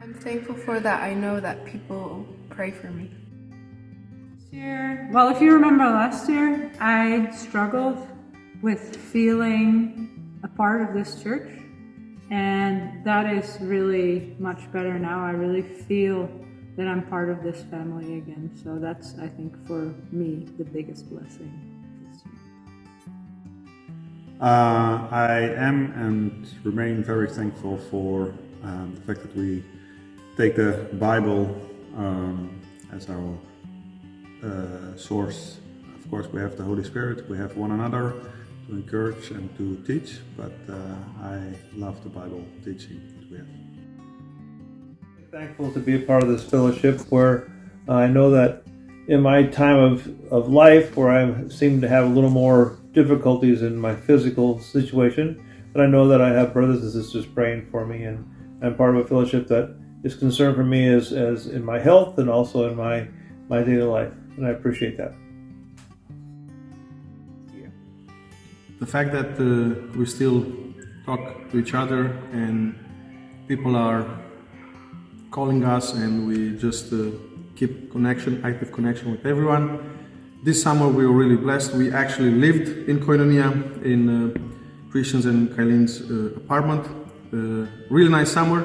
I'm thankful for that. I know that people pray for me. Well, if you remember last year, I struggled with feeling a part of this church, and that is really much better now. I really feel that I'm part of this family again. So that's, I think, for me, the biggest blessing this year. I am and remain very thankful for the fact that we take the Bible as our source. Of course, we have the Holy Spirit, we have one another to encourage and to teach, but I love the Bible teaching that we have. Thankful to be a part of this fellowship where I know that in my time of life where I seem to have a little more difficulties in my physical situation, but I know that I have brothers and sisters praying for me, and I'm part of a fellowship that is concerned for me as in my health and also in my daily life, and I appreciate that. The fact that we still talk to each other and people are calling us and we just keep active connection with everyone. This summer we were really blessed. We actually lived in Koinonia in Christian's and Kylene's apartment. Really nice summer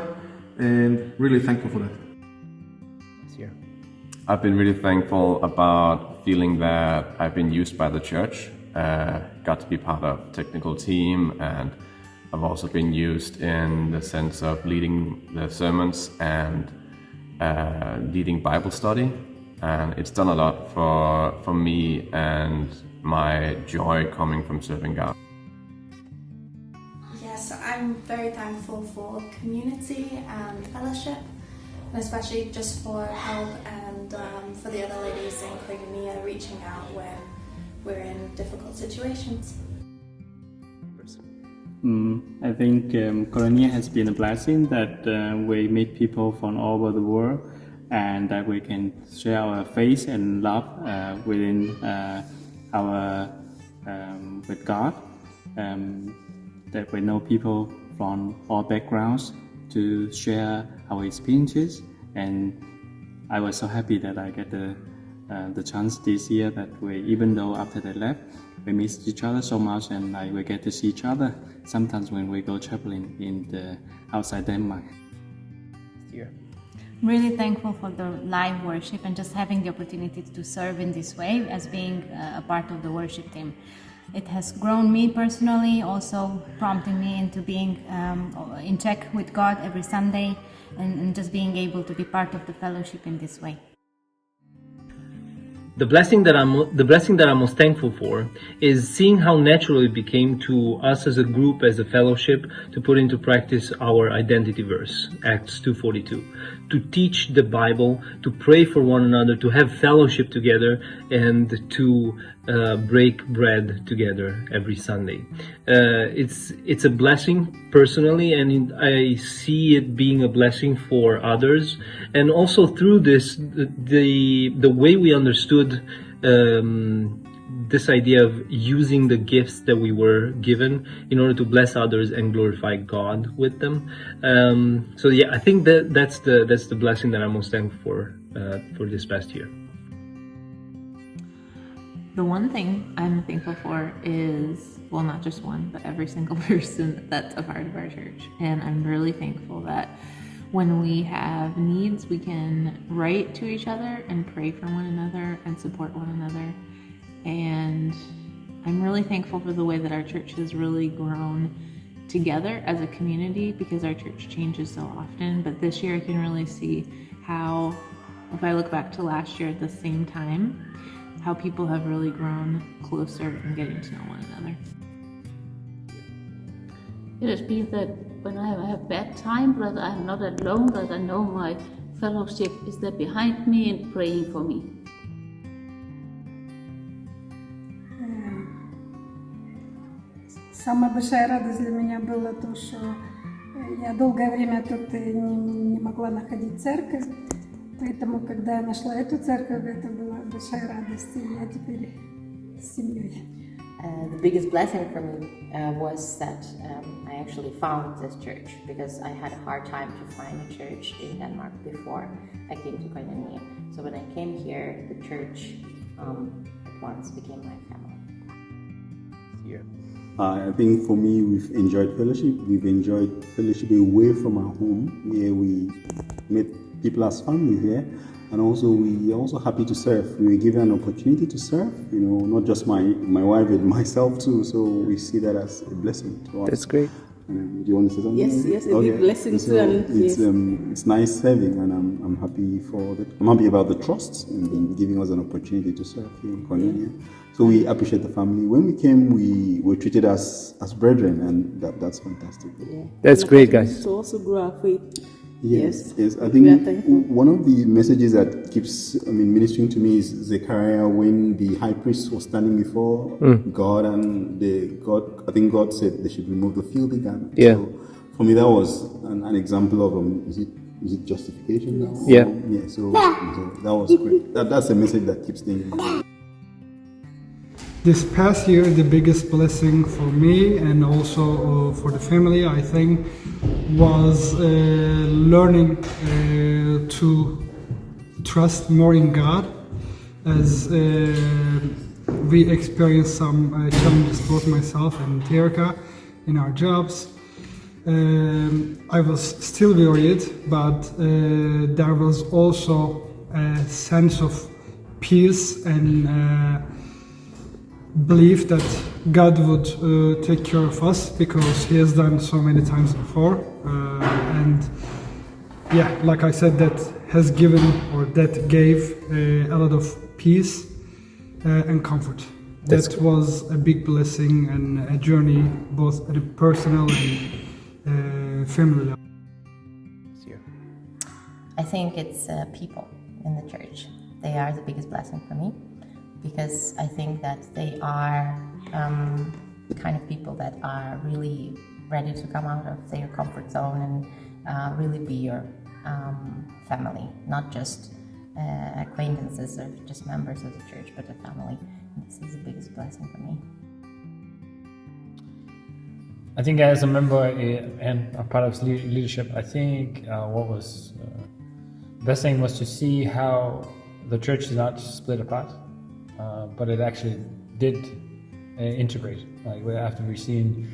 and really thankful for that. I've been really thankful about feeling that I've been used by the church, got to be part of technical team, and I've also been used in the sense of leading the sermons and leading Bible study, and it's done a lot for me and my joy coming from serving God. Yes, I'm very thankful for community and fellowship, and especially just for help and for the other ladies in Koinonia reaching out when we're in difficult situations. I think Koinonia has been a blessing that we meet people from all over the world, and that we can share our faith and love within our with God. That we know people from all backgrounds to share our experiences, and I was so happy that I get the chance this year that we, even though after they left, we miss each other so much, and we get to see each other sometimes when we go traveling in the outside Denmark. I'm really thankful for the live worship and just having the opportunity to serve in this way as being a part of the worship team. It has grown me personally, also prompting me into being in check with God every Sunday and just being able to be part of the fellowship in this way. The blessing that I'm most thankful for is seeing how natural it became to us as a group, as a fellowship, to put into practice our identity verse, Acts 2:42, to teach the Bible, to pray for one another, to have fellowship together, and to break bread together every Sunday. It's a blessing personally, and I see it being a blessing for others. And also through this, the way we understood this idea of using the gifts that we were given in order to bless others and glorify God with them. So yeah, I think that's the blessing that I'm most thankful for this past year. The one thing I'm thankful for is, well, not just one, but every single person that's a part of our church. And I'm really thankful that when we have needs, we can write to each other and pray for one another and support one another. And I'm really thankful for the way that our church has really grown together as a community, because our church changes so often. But this year I can really see how, if I look back to last year at the same time, how people have really grown closer and getting to know one another. It has been that when I have bad time, that I'm not alone, that I know my fellowship is there behind me and praying for me. Самая большая радость для меня была то, что я долгое время тут не могла находить церковь, поэтому когда я нашла эту церковь, это была большая радость, и я теперь с семьей. The biggest blessing for me was that I actually found this church, because I had a hard time to find a church in Denmark before I came to Koinonia. So when I came here, the church at once became my family. I think for me, we've enjoyed fellowship. We've enjoyed fellowship away from our home, where we met people as family here. And also, we are also happy to serve. We were given an opportunity to serve, not just my wife, but myself too. So we see that as a blessing to us. That's great. Do you want to say something? Yes, it's a big blessing so too. it's nice serving, and I'm happy for that. I'm happy about the trust in giving us an opportunity to serve here in Koinonia. So we appreciate the family. When we came, we were treated as brethren, and that's fantastic. Yeah. That's great, guys. To also grow our faith. Yes. I think one of the messages that keeps ministering to me is Zechariah, when the high priest was standing before God, and I think God said they should remove the filthy garment. Yeah. So for me, that was an example of is it justification now? Yeah. Yeah. So that was great. That's a message that keeps staying. This past year, the biggest blessing for me and also for the family, I think, was learning to trust more in God, as we experienced some challenges, both myself and Terika, in our jobs. I was still worried, but there was also a sense of peace and belief that God would take care of us, because He has done so many times before. And yeah, like I said, that has given, or that gave a lot of peace and comfort. That was a big blessing and a journey, both at a personal and family level. I think it's people in the church. They are the biggest blessing for me, because I think that they are the kind of people that are really ready to come out of their comfort zone and really be your family, not just acquaintances or just members of the church, but a family. And this is the biggest blessing for me. I think as a member and a part of leadership, I think what was the best thing was to see how the church is not split apart. But it actually did integrate. Like after we've seen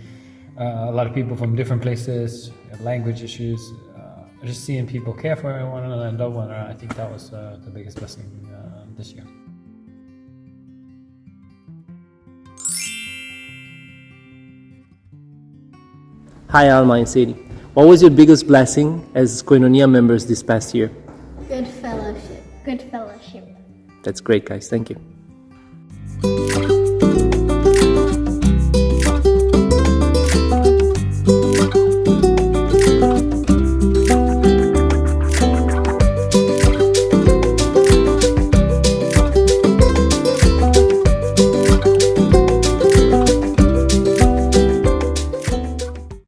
a lot of people from different places, language issues, just seeing people care for one another and love one another, I think that was the biggest blessing this year. Hi, Alma and Sadie. What was your biggest blessing as Koinonia members this past year? Good fellowship. Good fellowship. That's great, guys. Thank you.